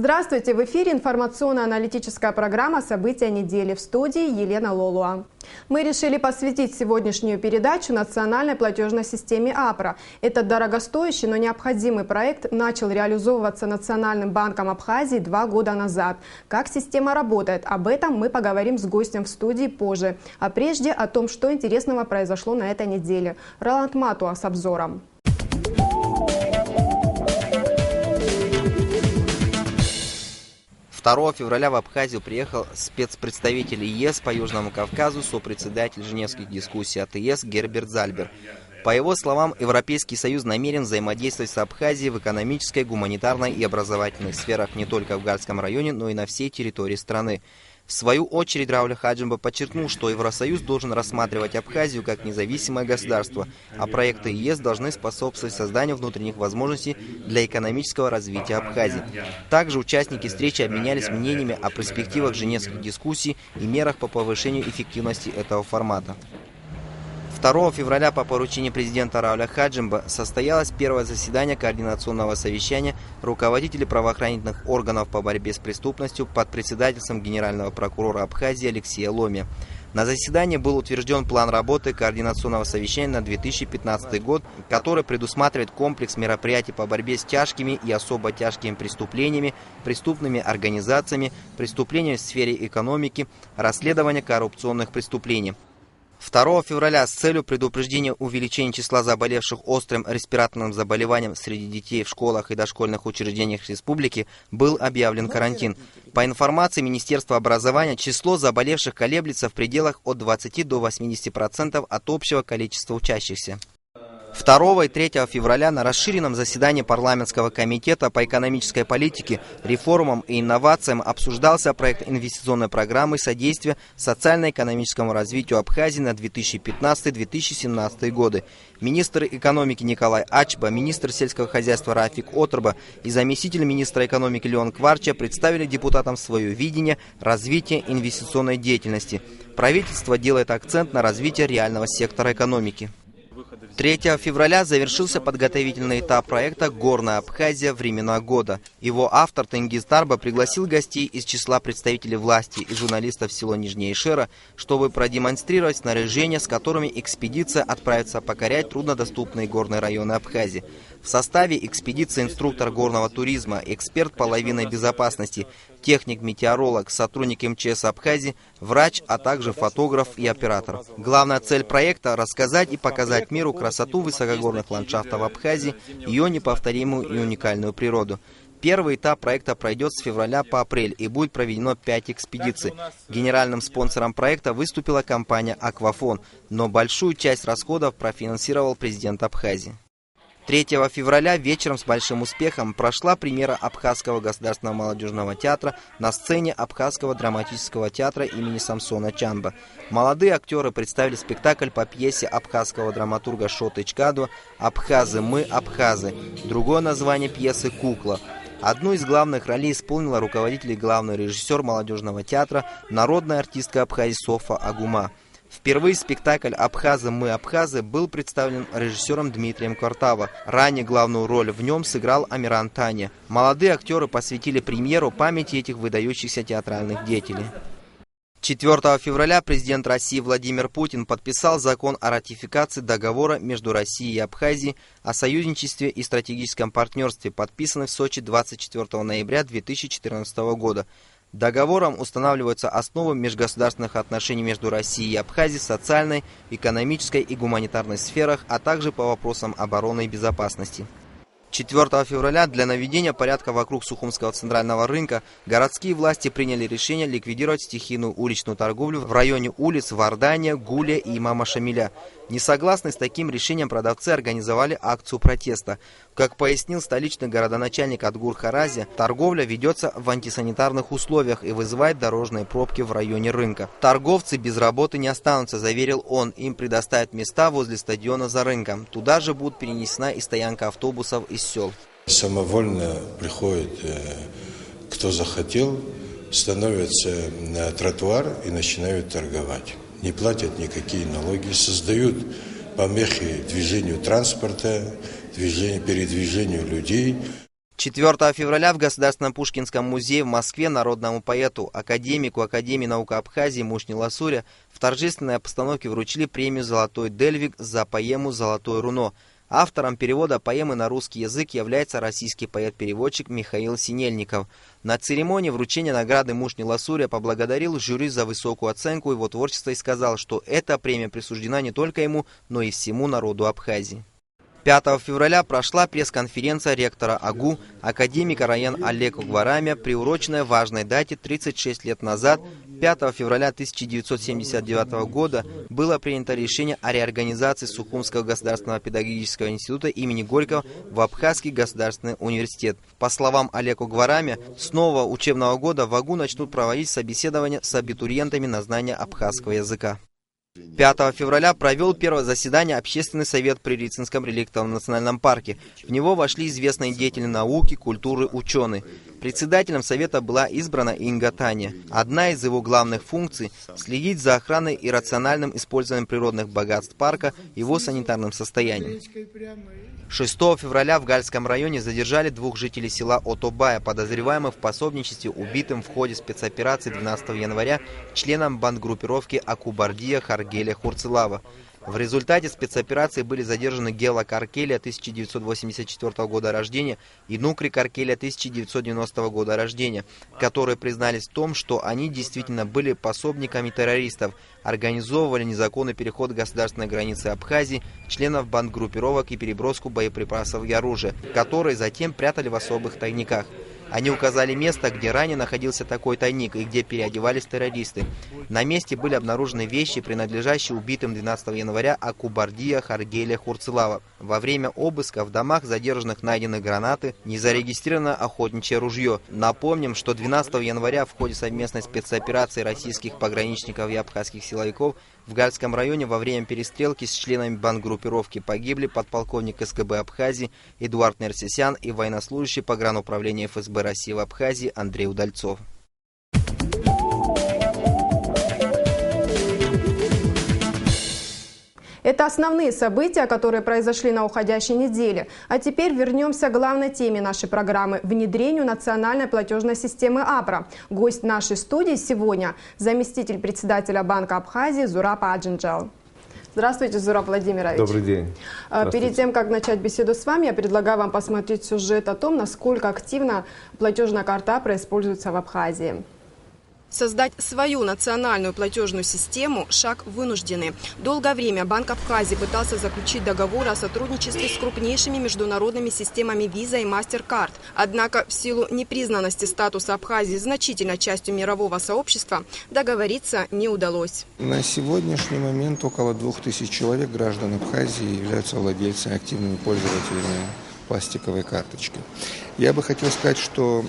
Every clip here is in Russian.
Здравствуйте! В эфире информационно-аналитическая программа «События недели», в студии Елена Лолуа. Мы решили посвятить сегодняшнюю передачу национальной платежной системе АПРА. Этот дорогостоящий, но необходимый проект начал реализовываться Национальным банком Абхазии 2 года назад. Как система работает, об этом мы поговорим с гостем в студии позже. А прежде о том, что интересного произошло на этой неделе. Роланд Матуа с обзором. 2 февраля в Абхазию приехал спецпредставитель ЕС по Южному Кавказу, сопредседатель Женевских дискуссий от ЕС Герберт Зальбер. По его словам, Европейский Союз намерен взаимодействовать с Абхазией в экономической, гуманитарной и образовательных сферах не только в Гальском районе, но и на всей территории страны. В свою очередь Рауль Хаджимба подчеркнул, что Евросоюз должен рассматривать Абхазию как независимое государство, а проекты ЕС должны способствовать созданию внутренних возможностей для экономического развития Абхазии. Также участники встречи обменялись мнениями о перспективах женевских дискуссий и мерах по повышению эффективности этого формата. 2 февраля по поручению президента Рауля Хаджимба состоялось первое заседание координационного совещания руководителей правоохранительных органов по борьбе с преступностью под председательством генерального прокурора Абхазии Алексея Ломи. На заседании был утвержден план работы координационного совещания на 2015 год, который предусматривает комплекс мероприятий по борьбе с тяжкими и особо тяжкими преступлениями, преступными организациями, преступлениями в сфере экономики, расследования коррупционных преступлений. 2 февраля с целью предупреждения увеличения числа заболевших острым респираторным заболеванием среди детей в школах и дошкольных учреждениях республики был объявлен карантин. По информации Министерства образования, число заболевших колеблется в пределах от 20 до 80% от общего количества учащихся. 2 и 3 февраля на расширенном заседании парламентского комитета по экономической политике, реформам и инновациям обсуждался проект инвестиционной программы содействия социально-экономическому развитию Абхазии на 2015-2017 годы. Министр экономики Николай Ачба, министр сельского хозяйства Рафик Отроба и заместитель министра экономики Леон Кварча представили депутатам свое видение развития инвестиционной деятельности. Правительство делает акцент на развитие реального сектора экономики. 3 февраля завершился подготовительный этап проекта «Горная Абхазия. Времена года». Его автор Тенгиз Тарба пригласил гостей из числа представителей власти и журналистов в село Нижняя Ишера, чтобы продемонстрировать снаряжение, с которыми экспедиция отправится покорять труднодоступные горные районы Абхазии. В составе экспедиции инструктор горного туризма, эксперт половинной безопасности, техник-метеоролог, сотрудник МЧС Абхазии, врач, а также фотограф и оператор. Главная цель проекта – рассказать и показать миру красоту высокогорных ландшафтов Абхазии, ее неповторимую и уникальную природу. Первый этап проекта пройдет с февраля по апрель и будет проведено 5 экспедиций. Генеральным спонсором проекта выступила компания «Аквафон», но большую часть расходов профинансировал президент Абхазии. 3 февраля вечером с большим успехом прошла премьера Абхазского государственного молодежного театра на сцене Абхазского драматического театра имени Самсона Чанба. Молодые актеры представили спектакль по пьесе абхазского драматурга Шоты Чкадова «Абхазы, мы абхазы». Другое название пьесы «Кукла». Одну из главных ролей исполнила руководитель и главный режиссер молодежного театра, народная артистка Абхазии Софа Агума. Впервые спектакль «Абхазы, мы абхазы» был представлен режиссером Дмитрием Квартава. Ранее главную роль в нем сыграл Амиран Таня. Молодые актеры посвятили премьеру памяти этих выдающихся театральных деятелей. 4 февраля президент России Владимир Путин подписал закон о ратификации договора между Россией и Абхазией о союзничестве и стратегическом партнерстве, подписанный в Сочи 24 ноября 2014 года. Договором устанавливаются основы межгосударственных отношений между Россией и Абхазией в социальной, экономической и гуманитарной сферах, а также по вопросам обороны и безопасности. 4 февраля для наведения порядка вокруг Сухумского центрального рынка городские власти приняли решение ликвидировать стихийную уличную торговлю в районе улиц Вардания, Гуля и Имама Шамиля. Несогласные с таким решением продавцы организовали акцию протеста. Как пояснил столичный городоначальник Адгур Харази, торговля ведется в антисанитарных условиях и вызывает дорожные пробки в районе рынка. Торговцы без работы не останутся, заверил он. Им предоставят места возле стадиона за рынком. Туда же будет перенесена и стоянка автобусов из сел. Самовольно приходит, кто захотел, становятся на тротуар и начинают торговать. Не платят никакие налоги, создают помехи движению транспорта, передвижению людей. 4 февраля в Государственном Пушкинском музее в Москве народному поэту, академику Академии наук Абхазии Мушни Ласуря в торжественной постановке вручили премию «Золотой Дельвиг» за поэму «Золотое руно». Автором перевода поэмы на русский язык является российский поэт-переводчик Михаил Синельников. На церемонии вручения награды Мушни Ласуря поблагодарил жюри за высокую оценку его творчества и сказал, что эта премия присуждена не только ему, но и всему народу Абхазии. 5 февраля прошла пресс-конференция ректора АГУ, академика Раян Алеку Гварамя, приуроченная важной дате 36 лет назад, 5 февраля 1979 года, было принято решение о реорганизации Сухумского государственного педагогического института имени Горького в Абхазский государственный университет. По словам Алеку Гварамя, с нового учебного года в АГУ начнут проводить собеседования с абитуриентами на знание абхазского языка. 5 февраля провел первое заседание Общественный совет при Рицинском реликтовом национальном парке. В него вошли известные деятели науки, культуры, ученые. Председателем совета была избрана Инга Таня. Одна из его главных функций – следить за охраной и рациональным использованием природных богатств парка и его санитарным состоянием. 6 февраля в Гальском районе задержали 2 жителей села Отобая, подозреваемых в пособничестве убитым в ходе спецоперации 12 января членам бандгруппировки Акубардия Харгеля Хурцелава. В результате спецоперации были задержаны Гела Каркеля 1984 года рождения и Нукри Каркеля 1990 года рождения, которые признались в том, что они действительно были пособниками террористов, организовывали незаконный переход государственной границы Абхазии, членов бандгруппировок и переброску боеприпасов и оружия, которые затем прятали в особых тайниках. Они указали место, где ранее находился такой тайник и где переодевались террористы. На месте были обнаружены вещи, принадлежащие убитым 12 января Акубардия Харгеля Хурцелава. Во время обыска в домах задержанных найдены гранаты, незарегистрированное охотничье ружье. Напомним, что 12 января в ходе совместной спецоперации российских пограничников и абхазских силовиков в Гальском районе во время перестрелки с членами бандгруппировки погибли подполковник СКБ Абхазии Эдуард Нерсисян и военнослужащий погрануправления ФСБ России в Абхазии Андрей Удальцов. Это основные события, которые произошли на уходящей неделе. А теперь вернемся к главной теме нашей программы – внедрению национальной платежной системы АПРА. Гость нашей студии сегодня – заместитель председателя Банка Абхазии Зураб Аджинджал. Здравствуйте, Зураб Владимирович. Добрый день. Перед тем, как начать беседу с вами, я предлагаю вам посмотреть сюжет о том, насколько активно платежная карта АПРА используется в Абхазии. Создать свою национальную платежную систему – шаг вынужденный. Долгое время Банк Абхазии пытался заключить договор о сотрудничестве с крупнейшими международными системами Visa и MasterCard. Однако в силу непризнанности статуса Абхазии значительной частью мирового сообщества договориться не удалось. На сегодняшний момент около 2000 человек, граждан Абхазии, являются владельцами, активными пользователями пластиковой карточки. Я бы хотел сказать, что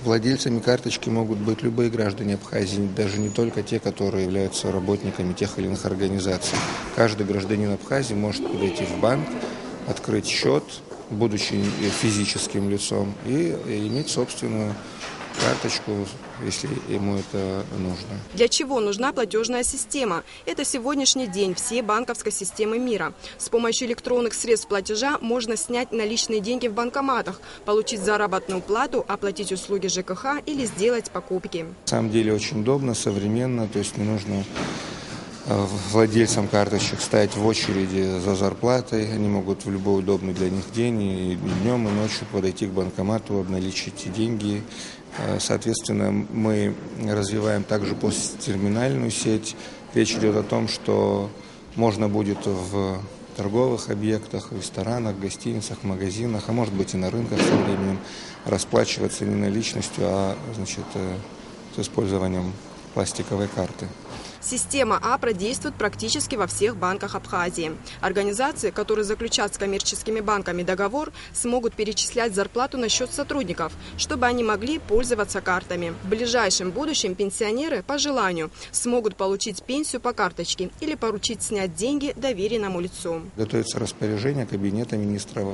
владельцами карточки могут быть любые граждане Абхазии, даже не только те, которые являются работниками тех или иных организаций. Каждый гражданин Абхазии может подойти в банк, открыть счет, будучи физическим лицом, и иметь собственную карточку, если ему это нужно. Для чего нужна платежная система? Это сегодняшний день всей банковской системы мира. С помощью электронных средств платежа можно снять наличные деньги в банкоматах, получить заработную плату, оплатить услуги ЖКХ или сделать покупки. На самом деле очень удобно, современно, то есть не нужно владельцам карточек стоять в очереди за зарплатой. Они могут в любой удобный для них день, и днем, и ночью подойти к банкомату, обналичить деньги. Соответственно, мы развиваем также посттерминальную сеть. Речь идет о том, что можно будет в торговых объектах, ресторанах, гостиницах, магазинах, а может быть и на рынках со временем расплачиваться не наличностью, а с использованием пластиковой карты. Система АПРА действует практически во всех банках Абхазии. Организации, которые заключат с коммерческими банками договор, смогут перечислять зарплату на счет сотрудников, чтобы они могли пользоваться картами. В ближайшем будущем пенсионеры по желанию смогут получить пенсию по карточке или поручить снять деньги доверенному лицу. Готовится распоряжение Кабинета министров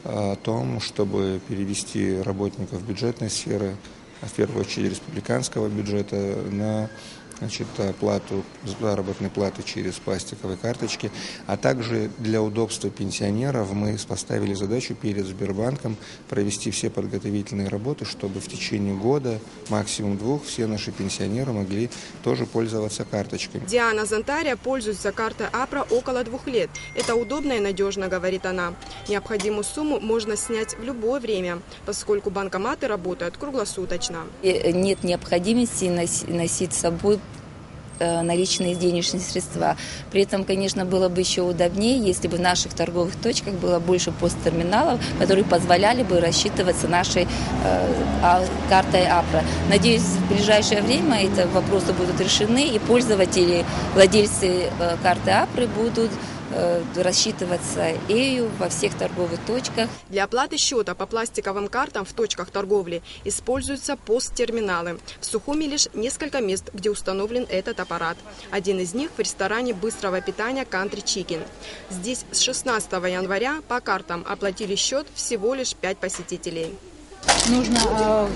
о том, чтобы перевести работников бюджетной сферы, в первую очередь республиканского бюджета, на значит, оплату заработной платы через пластиковые карточки. А также для удобства пенсионеров мы поставили задачу перед Сбербанком провести все подготовительные работы, чтобы в течение года, максимум 2, все наши пенсионеры могли тоже пользоваться карточками. Диана Зонтария пользуется картой АПРА около 2 лет. Это удобно и надежно, говорит она. Необходимую сумму можно снять в любое время, поскольку банкоматы работают круглосуточно. Нет необходимости носить с собой наличные денежные средства. При этом, конечно, было бы еще удобнее, если бы в наших торговых точках было больше посттерминалов, которые позволяли бы рассчитываться нашей картой АПРА. Надеюсь, в ближайшее время эти вопросы будут решены, и пользователи, владельцы карты АПРы будут рассчитываться ею во всех торговых точках. Для оплаты счета по пластиковым картам в точках торговли используются посттерминалы. В Сухуми лишь несколько мест, где установлен этот аппарат. Один из них в ресторане быстрого питания Country Chicken. Здесь с 16 января по картам оплатили счет всего лишь 5 посетителей. Нужно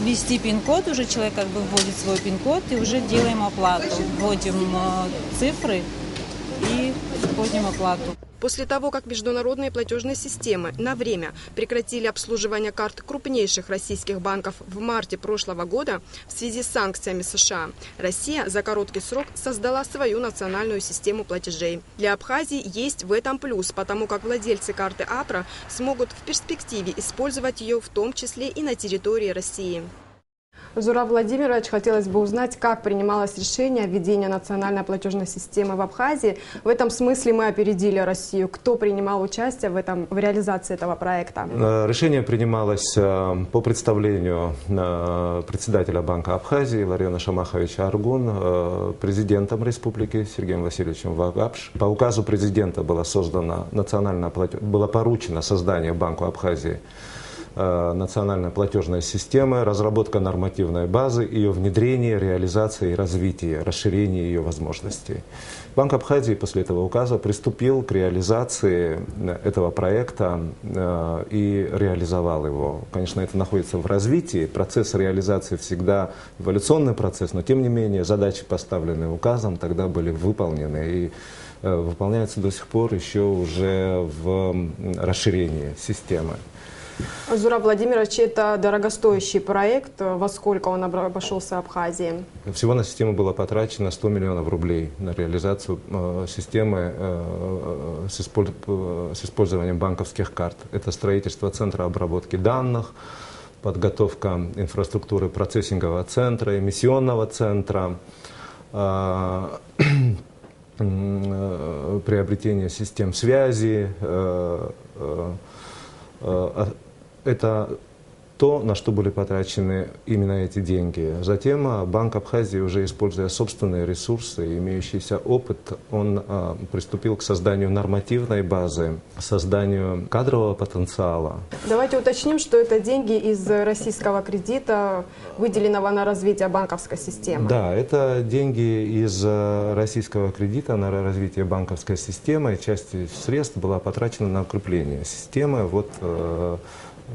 ввести пин-код, уже человек как бы вводит свой пин-код, и уже делаем оплату. Вводим цифры и вводим оплату. После того, как международные платежные системы на время прекратили обслуживание карт крупнейших российских банков в марте прошлого года в связи с санкциями США, Россия за короткий срок создала свою национальную систему платежей. Для Абхазии есть в этом плюс, потому как владельцы карты АПРА смогут в перспективе использовать ее в том числе и на территории России. Зураб Владимирович, хотелось бы узнать, как принималось решение о введении национальной платежной системы в Абхазии. В этом смысле мы опередили Россию. Кто принимал участие в реализации этого проекта? Решение принималось по представлению председателя Банка Абхазии Ларена Шамаховича Аргун, президентом республики Сергеем Васильевичем Вагапш. По указу президента было поручено создание Банку Абхазии национальной платежной системы, разработка нормативной базы, ее внедрение, реализация и развитие, расширение ее возможностей. Банк Абхазии после этого указа приступил к реализации этого проекта и реализовал его. Конечно, это находится в развитии, процесс реализации всегда эволюционный процесс, но тем не менее задачи, поставленные указом, тогда были выполнены и выполняются до сих пор еще уже в расширении системы. Зураб Владимирович, это дорогостоящий проект. Во сколько он обошелся Абхазии? Всего на систему было потрачено 100 миллионов рублей на реализацию системы с использованием банковских карт. Это строительство центра обработки данных, подготовка инфраструктуры процессингового центра, эмиссионного центра, приобретение систем связи. Это то, на что были потрачены именно эти деньги. Затем Банк Абхазии, уже используя собственные ресурсы, имеющийся опыт, он приступил к созданию нормативной базы, созданию кадрового потенциала. Давайте уточним, что это деньги из российского кредита, выделенного на развитие банковской системы. Да, это деньги из российского кредита на развитие банковской системы. Часть средств была потрачена на укрепление системы,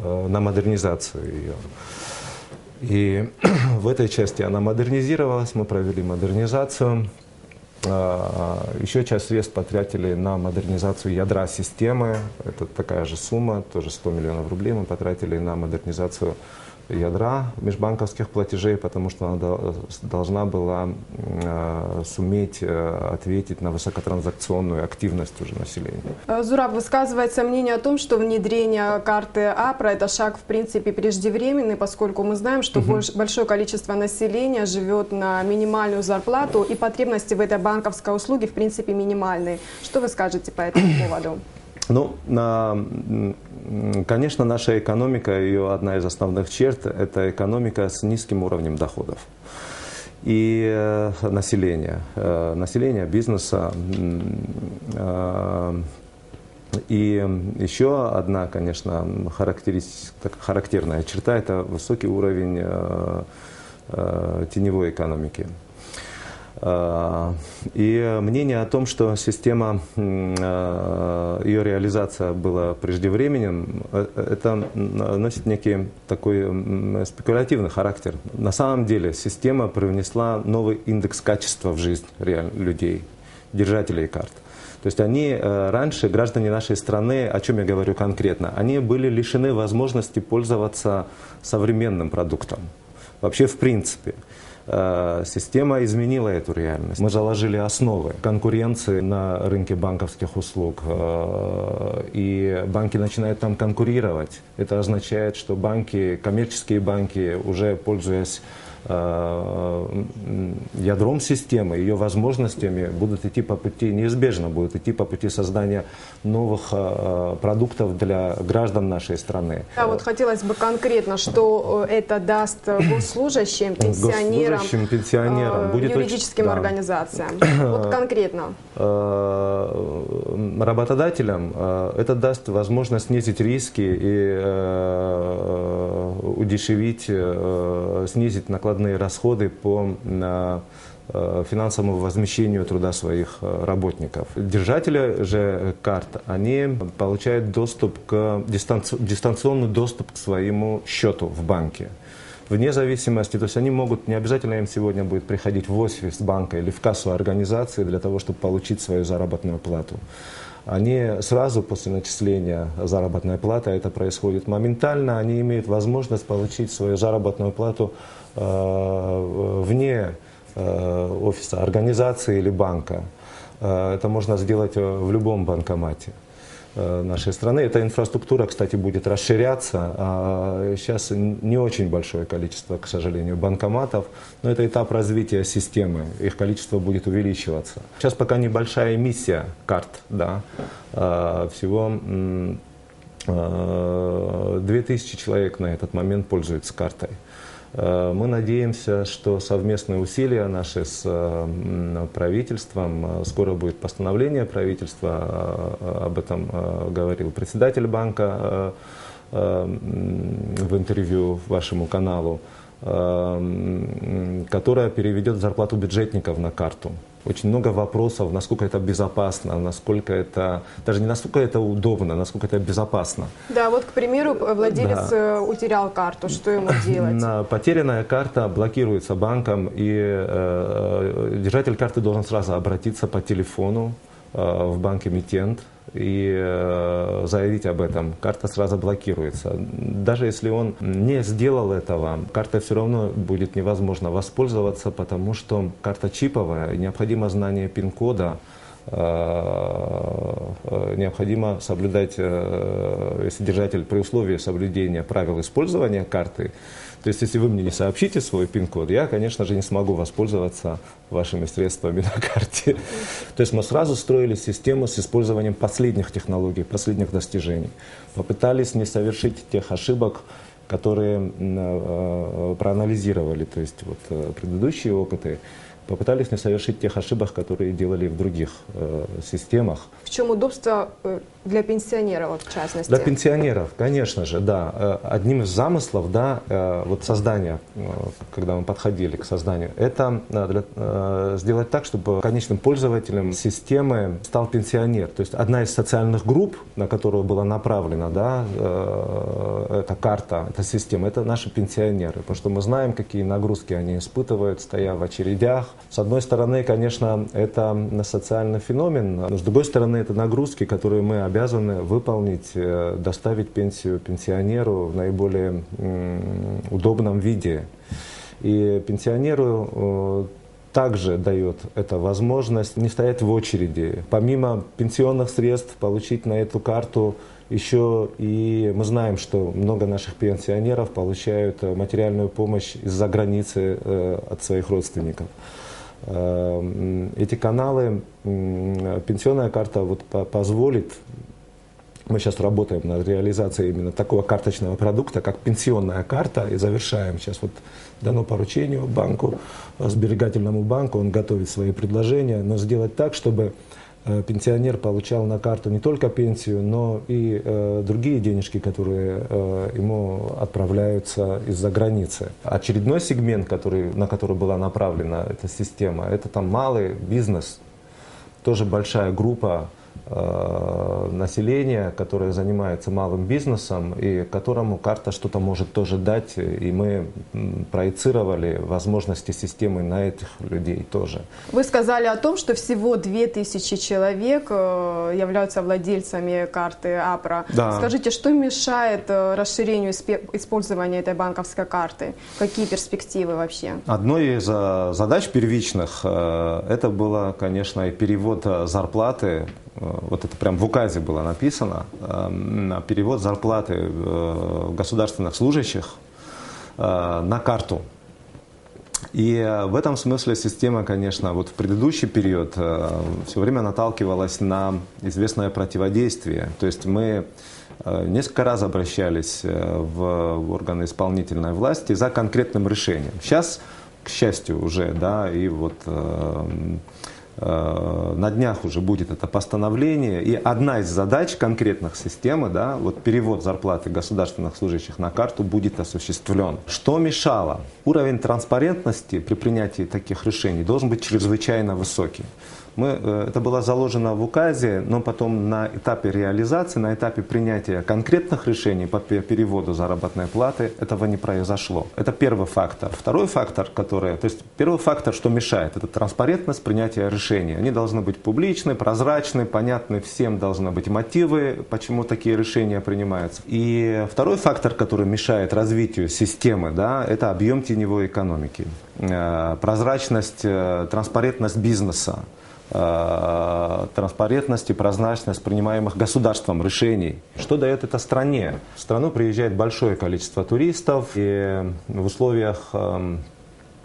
на модернизацию ее. И в этой части она модернизировалась, мы провели модернизацию. Еще часть средств потратили на модернизацию ядра системы. Это такая же сумма, тоже 100 миллионов рублей мы потратили на модернизацию ядра межбанковских платежей, потому что она должна была суметь ответить на высокотранзакционную активность уже населения. Зураб, высказывается мнение о том, что внедрение карты АПРА – это шаг, в принципе, преждевременный, поскольку мы знаем, что большое количество населения живет на минимальную зарплату, и потребности в этой банковской услуге, в принципе, минимальные. Что вы скажете по этому поводу? Ну, конечно, наша экономика, ее одна из основных черт – это экономика с низким уровнем доходов. И населения, бизнеса. И еще одна, конечно, характерная черта – это высокий уровень теневой экономики. И мнение о том, что система, ее реализация была преждевременным, это носит некий такой спекулятивный характер. На самом деле система привнесла новый индекс качества в жизнь людей, держателей карт. То есть они раньше, граждане нашей страны, о чем я говорю конкретно, они были лишены возможности пользоваться современным продуктом. Вообще в принципе. Система изменила эту реальность. Мы заложили основы конкуренции на рынке банковских услуг, и банки начинают там конкурировать. Это означает, что банки, коммерческие банки, уже пользуясь ядром системы, ее возможностями, будут идти по пути, неизбежно будут идти по пути создания новых продуктов для граждан нашей страны. Да, вот хотелось бы конкретно, что это даст госслужащим, пенсионерам, будет юридическим организациям. Вот конкретно. Работодателям это даст возможность снизить риски и удешевить, снизить накладные расходы по финансовому возмещению труда своих работников. Держатели же карт, они получают доступ дистанционный доступ к своему счету в банке. Вне зависимости, то есть они могут, не обязательно им сегодня будет приходить в офис банка или в кассу организации для того, чтобы получить свою заработную плату. Они сразу после начисления заработной платы, это происходит моментально, они имеют возможность получить свою заработную плату вне офиса организации или банка. Это можно сделать в любом банкомате нашей страны. Эта инфраструктура, кстати, будет расширяться. Сейчас не очень большое количество, к сожалению, банкоматов, но это этап развития системы. Их количество будет увеличиваться. Сейчас пока небольшая эмиссия карт, да, всего 2000 человек на этот момент пользуются картой. Мы надеемся, что совместные усилия наши с правительством, скоро будет постановление правительства, об этом говорил председатель банка в интервью вашему каналу, которая переведет зарплату бюджетников на карту. Очень много вопросов, насколько это безопасно, насколько это, даже не насколько это удобно, насколько это безопасно. Да, вот, к примеру, владелец утерял карту, что ему делать? Потерянная карта блокируется банком, и держатель карты должен сразу обратиться по телефону в банк-эмитент и заявить об этом. Карта сразу блокируется. Даже если он не сделал этого, картой все равно будет невозможно воспользоваться, потому что карта чиповая, и необходимо знание пин-кода, необходимо соблюдать, если держатель при условии соблюдения правил использования карты. То есть, если вы мне не сообщите свой пин-код, я, конечно же, не смогу воспользоваться вашими средствами на карте. То есть, мы сразу строили систему с использованием последних технологий, последних достижений. Попытались не совершить тех ошибок, которые проанализировали, то есть, вот, предыдущие опыты. Попытались не совершить тех ошибок, которые делали в других системах. В чем удобство для пенсионеров, в частности? Для пенсионеров, конечно же, да. Одним из замыслов, да, вот создания, когда мы подходили к созданию, это сделать так, чтобы конечным пользователем системы стал пенсионер. То есть одна из социальных групп, на которую была направлена, да, эта карта, эта система, это наши пенсионеры. Потому что мы знаем, какие нагрузки они испытывают, стоя в очередях. С одной стороны, конечно, это социальный феномен, но с другой стороны, это нагрузки, которые мы обязаны выполнить, доставить пенсию пенсионеру в наиболее удобном виде. И пенсионеру также дает эта возможность не стоять в очереди. Помимо пенсионных средств, получить на эту карту еще и мы знаем, что много наших пенсионеров получают материальную помощь из-за границы от своих родственников. Эти каналы, пенсионная карта вот позволит, мы сейчас работаем над реализацией именно такого карточного продукта, как пенсионная карта, и завершаем. Сейчас вот дано поручение банку, сберегательному банку, он готовит свои предложения, но сделать так, чтобы пенсионер получал на карту не только пенсию, но и другие денежки, которые ему отправляются из-за границы. Очередной сегмент, на который была направлена эта система, это там малый бизнес, тоже большая группа населения, которое занимается малым бизнесом и которому карта что-то может тоже дать, и мы проецировали возможности системы на этих людей тоже. Вы сказали о том, что всего 2000 человек являются владельцами карты АПРА. Да. Скажите, что мешает расширению использования этой банковской карты? Какие перспективы вообще? Одной из задач первичных это было, конечно, и перевод зарплаты. Вот это прям в указе было написано, перевод зарплаты государственных служащих на карту. И в этом смысле система, конечно, вот в предыдущий период все время наталкивалась на известное противодействие. То есть мы несколько раз обращались в органы исполнительной власти за конкретным решением. Сейчас, к счастью, уже, да, и вот на днях уже будет это постановление, и одна из задач конкретных системы, да, вот перевод зарплаты государственных служащих на карту будет осуществлен. Что мешало? Уровень транспарентности при принятии таких решений должен быть чрезвычайно высокий. Это было заложено в указе, но потом на этапе реализации, на этапе принятия конкретных решений по переводу заработной платы этого не произошло. Это первый фактор. Второй фактор, первый фактор, что мешает, это транспарентность принятия решений. Они должны быть публичны, прозрачны, понятны всем, должны быть мотивы, почему такие решения принимаются. И второй фактор, который мешает развитию системы, да, это объем теневой экономики, прозрачность, транспарентность бизнеса, транспарентность и прозрачность принимаемых государством решений. Что дает это стране? В страну приезжает большое количество туристов, и в условиях,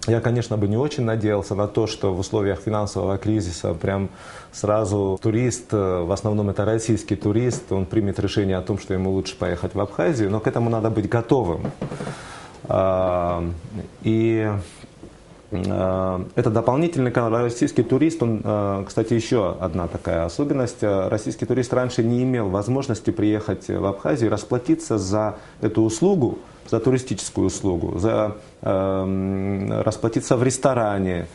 я, конечно, бы не очень надеялся на то, что в условиях финансового кризиса прям сразу турист, в основном это российский турист, он примет решение о том, что ему лучше поехать в Абхазию, но к этому надо быть готовым. И это дополнительный канал. Российский турист, он, кстати, еще одна такая особенность. Российский турист раньше не имел возможности приехать в Абхазию и расплатиться за эту услугу, за туристическую услугу, расплатиться в ресторане,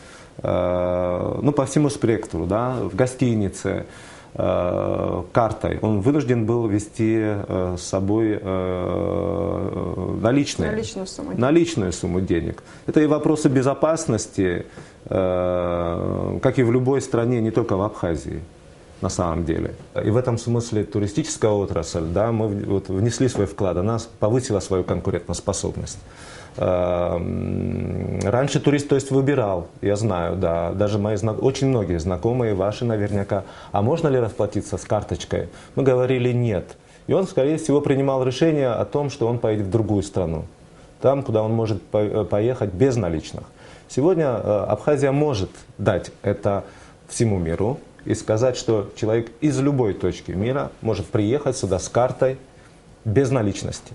по всему спектру, да, в гостинице, картой. Он вынужден был вести с собой наличную сумму денег. Это и вопросы безопасности, как и в любой стране, не только в Абхазии, на самом деле. И в этом смысле туристическая отрасль, да, мы вот внесли свой вклад, она повысила свою конкурентоспособность. Раньше турист, то есть, выбирал, я знаю, да, даже очень многие знакомые ваши наверняка, а можно ли расплатиться с карточкой? Мы говорили нет. И он, скорее всего, принимал решение о том, что он поедет в другую страну, там, куда он может поехать без наличных. Сегодня Абхазия может дать это всему миру и сказать, что человек из любой точки мира может приехать сюда с картой без наличности.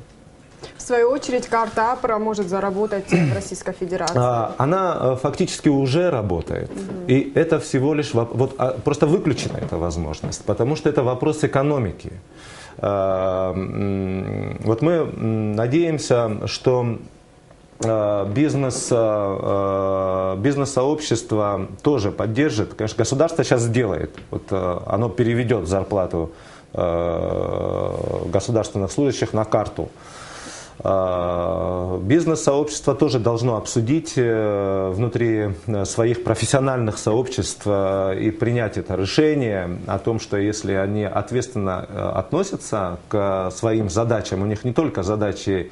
В свою очередь, карта АПРА может заработать в Российской Федерации. Она фактически уже работает. И это всего лишь просто выключена эта возможность, потому что это вопрос экономики. Вот мы надеемся, что бизнес-сообщество тоже поддержит. Конечно, государство сейчас сделает. Оно переведет зарплату государственных служащих на карту. Бизнес-сообщество тоже должно обсудить внутри своих профессиональных сообществ и принять это решение о том, что если они ответственно относятся к своим задачам, у них не только задачи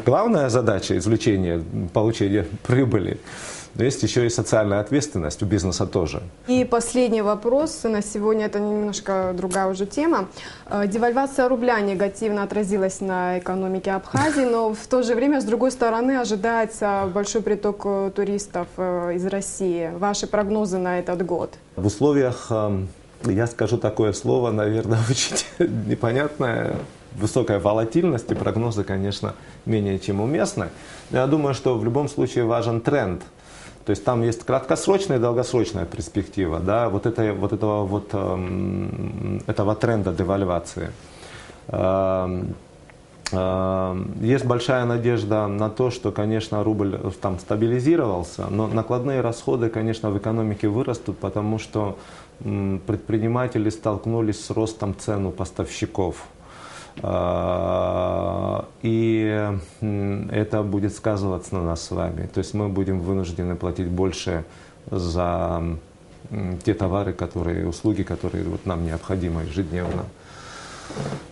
главная задача извлечения, получения прибыли, но есть еще и социальная ответственность у бизнеса тоже. И последний вопрос на сегодня, это немножко другая уже тема. Девальвация рубля негативно отразилась на экономике Абхазии, но в то же время, с другой стороны, ожидается большой приток туристов из России. Ваши прогнозы на этот год? В условиях, я скажу такое слово, наверное, очень непонятное, высокая волатильность, и прогнозы, конечно, менее чем уместны. Я думаю, что в любом случае важен тренд. То есть там есть краткосрочная и долгосрочная перспектива, да, этого тренда девальвации. Есть большая надежда на то, что, конечно, рубль там стабилизировался, но накладные расходы, конечно, в экономике вырастут, потому что предприниматели столкнулись с ростом цен у поставщиков. И это будет сказываться на нас с вами. То есть мы будем вынуждены платить больше за те товары, услуги, которые нам необходимы ежедневно.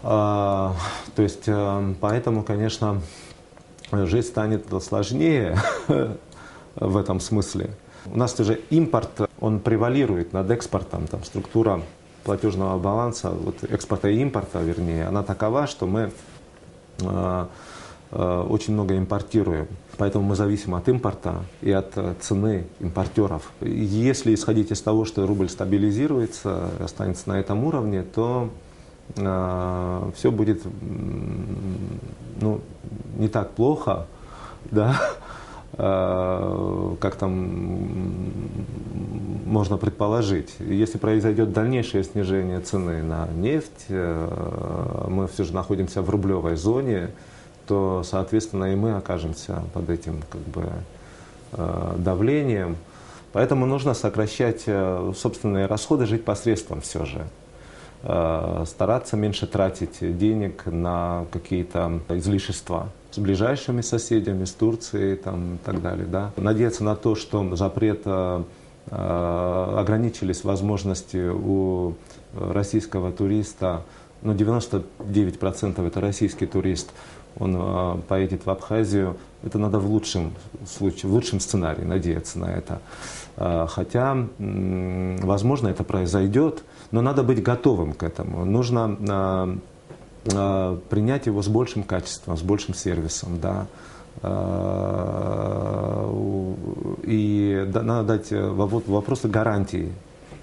То есть поэтому, конечно, жизнь станет сложнее в этом смысле. У нас уже импорт, он превалирует над экспортом, там структура платежного баланса, экспорта и импорта, вернее, она такова, что мы очень много импортируем. Поэтому мы зависим от импорта и от цены импортеров. Если исходить из того, что рубль стабилизируется, останется на этом уровне, то все будет не так плохо, да, как там можно предположить. Если произойдет дальнейшее снижение цены на нефть, мы все же находимся в рублевой зоне, то, соответственно, и мы окажемся под этим давлением. Поэтому нужно сокращать собственные расходы, жить посредством все же. Стараться меньше тратить денег на какие-то излишества с ближайшими соседями, с Турцией и так далее. Да. Надеяться на то, что запрет ограничились возможности у российского туриста, 99% это российский турист, он поедет в Абхазию, это надо в лучшем случае, в лучшем сценарии надеяться на это. Хотя, возможно, это произойдет, но надо быть готовым к этому. Нужно принять его с большим качеством, с большим сервисом, да. И надо дать вопросы гарантии,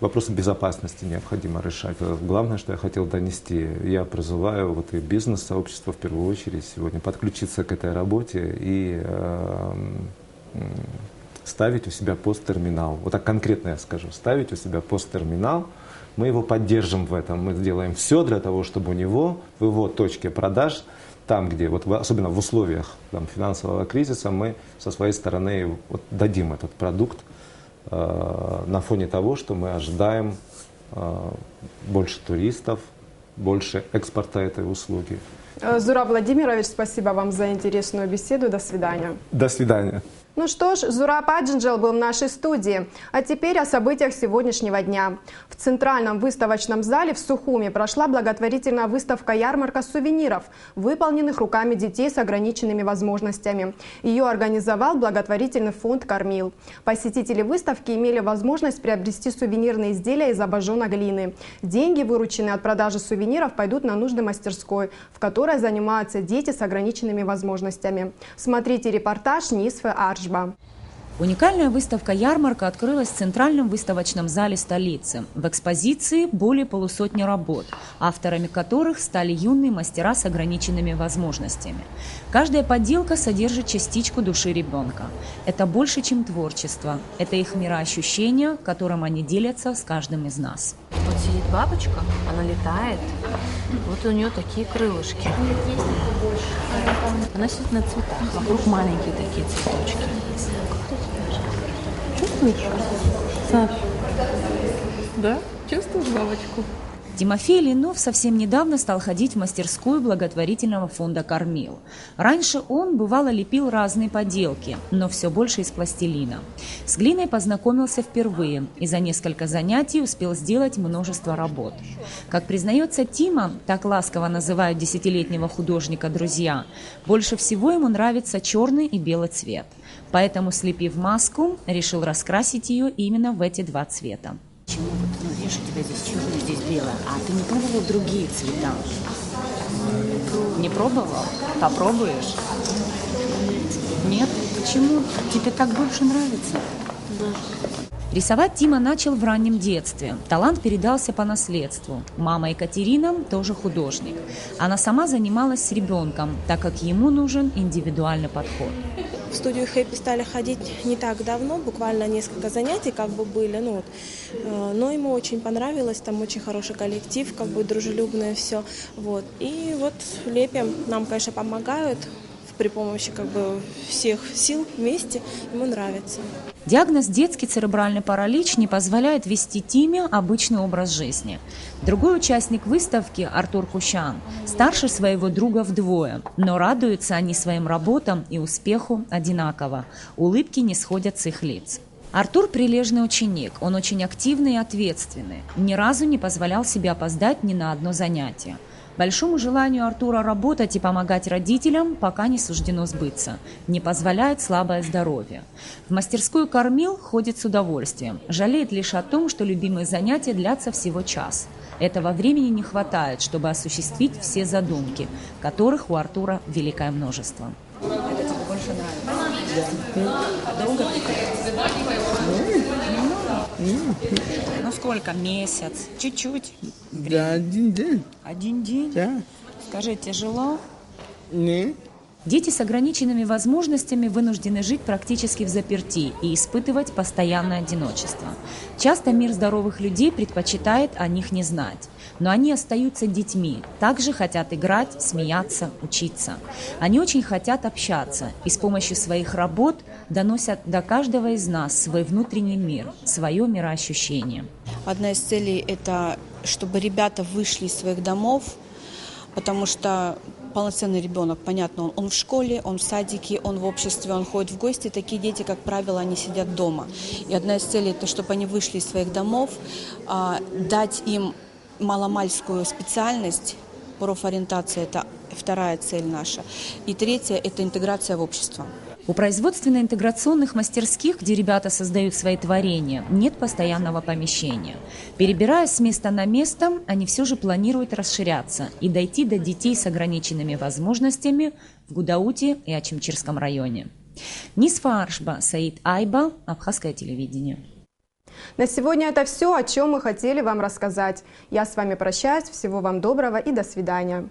вопросы безопасности необходимо решать. Главное, что я хотел донести, я призываю и бизнес-сообщество в первую очередь сегодня подключиться к этой работе и ставить у себя посттерминал. Вот так конкретно я скажу, ставить у себя посттерминал. Мы его поддержим в этом, мы сделаем все для того, чтобы у него в его точке продаж, там, где, особенно в условиях финансового кризиса, мы со своей стороны дадим этот продукт на фоне того, что мы ожидаем больше туристов, больше экспорта этой услуги. Зураб Владимирович, спасибо вам за интересную беседу. До свидания. До свидания. Ну что ж, Зураб Аджинджел был в нашей студии. А теперь о событиях сегодняшнего дня. В Центральном выставочном зале в Сухуми прошла благотворительная выставка-ярмарка сувениров, выполненных руками детей с ограниченными возможностями. Ее организовал благотворительный фонд «Кормил». Посетители выставки имели возможность приобрести сувенирные изделия из обожженной глины. Деньги, вырученные от продажи сувениров, пойдут на нужды мастерской, в которой занимаются дети с ограниченными возможностями. Смотрите репортаж Нисфы Аржба. Уникальная выставка-ярмарка открылась в Центральном выставочном зале столицы. В экспозиции более полусотни работ, авторами которых стали юные мастера с ограниченными возможностями. Каждая поделка содержит частичку души ребенка. Это больше, чем творчество. Это их мироощущение, которым они делятся с каждым из нас. Вот сидит бабочка, она летает. Вот у нее такие крылышки. Она сидит на цветах. Вокруг маленькие такие цветочки. Чувствуешь? Саш? Да? Чувствуешь бабочку? Тимофей Ленов совсем недавно стал ходить в мастерскую благотворительного фонда «Кормил». Раньше он, бывало, лепил разные поделки, но все больше из пластилина. С глиной познакомился впервые и за несколько занятий успел сделать множество работ. Как признается Тима, так ласково называют десятилетнего художника друзья, больше всего ему нравится черный и белый цвет. Поэтому, слепив маску, решил раскрасить ее именно в эти два цвета. Почему видишь, у тебя здесь черный, здесь белый, а ты не пробовал другие цвета? Не пробовал? Попробуешь? Нет? Почему? Тебе так больше нравится? Да. Рисовать Тима начал в раннем детстве. Талант передался по наследству. Мама Екатерина тоже художник. Она сама занималась с ребенком, так как ему нужен индивидуальный подход. в студию Хэппи стали ходить не так давно, буквально несколько занятий как бы были, но ему очень понравилось, там очень хороший коллектив, как бы дружелюбное все, вот. И вот лепим, нам, конечно, помогают при помощи как бы всех сил вместе, ему нравится. Диагноз детский церебральный паралич не позволяет вести Тиме обычный образ жизни. Другой участник выставки, Артур Кущан, старше своего друга вдвое, но радуются они своим работам и успеху одинаково. Улыбки не сходят с их лиц. Артур прилежный ученик, он очень активный и ответственный. Ни разу не позволял себе опоздать ни на одно занятие. Большому желанию Артура работать и помогать родителям пока не суждено сбыться. Не позволяет слабое здоровье. В мастерскую «Кормил» ходит с удовольствием. Жалеет лишь о том, что любимые занятия длятся всего час. Этого времени не хватает, чтобы осуществить все задумки, которых у Артура великое множество. Это тебе больше нравится? Да. Долго? Ну сколько? Месяц? Чуть-чуть? Да, 1 день. 1 день? Да. Скажи, тяжело? Нет. Дети с ограниченными возможностями вынуждены жить практически в заперти и испытывать постоянное одиночество. Часто мир здоровых людей предпочитает о них не знать. Но они остаются детьми, также хотят играть, смеяться, учиться. Они очень хотят общаться и с помощью своих работ доносят до каждого из нас свой внутренний мир, свое мироощущение. Одна из целей – это чтобы ребята вышли из своих домов, потому что полноценный ребенок, понятно, он в школе, он в садике, он в обществе, он ходит в гости. Такие дети, как правило, они сидят дома. И одна из целей – это чтобы они вышли из своих домов, дать им маломальскую специальность, профориентация – это вторая цель наша. И третья – это интеграция в общество. У производственно-интеграционных мастерских, где ребята создают свои творения, нет постоянного помещения. Перебираясь с места на место, они все же планируют расширяться и дойти до детей с ограниченными возможностями в Гудауте и Ачимчирском районе. Нисфа Аршба, Саид Айба, Абхазское телевидение. На сегодня это все, о чем мы хотели вам рассказать. Я с вами прощаюсь. Всего вам доброго и до свидания.